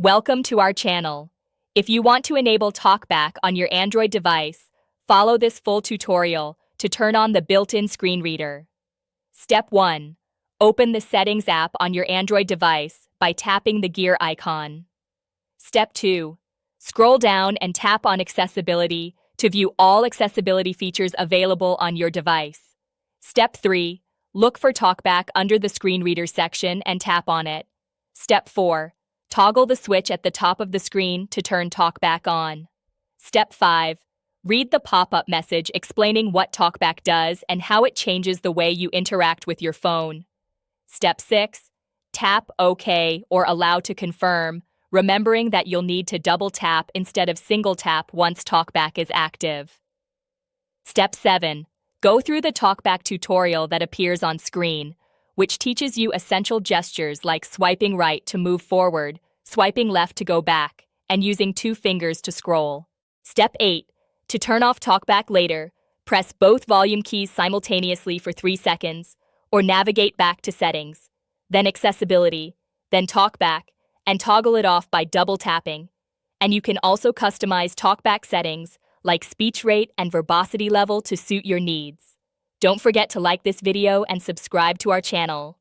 Welcome to our channel. If you want to enable TalkBack on your Android device, follow this full tutorial to turn on the built-in screen reader. Step 1. Open the Settings app on your Android device by tapping the gear icon. Step 2. Scroll down and tap on Accessibility to view all accessibility features available on your device. Step 3. Look for TalkBack under the screen reader section and tap on it. Step 4. Toggle the switch at the top of the screen to turn TalkBack on. Step 5. Read the pop-up message explaining what TalkBack does and how it changes the way you interact with your phone. Step 6. Tap OK or Allow to confirm, remembering that you'll need to double tap instead of single tap once TalkBack is active. Step 7. Go through the TalkBack tutorial that appears on screen, which teaches you essential gestures like swiping right to move forward, swiping left to go back, and using 2 fingers to scroll. Step 8. To turn off TalkBack later, press both volume keys simultaneously for 3 seconds, or navigate back to Settings, then Accessibility, then TalkBack, and toggle it off by double tapping. And you can also customize TalkBack settings like speech rate and verbosity level to suit your needs. Don't forget to like this video and subscribe to our channel.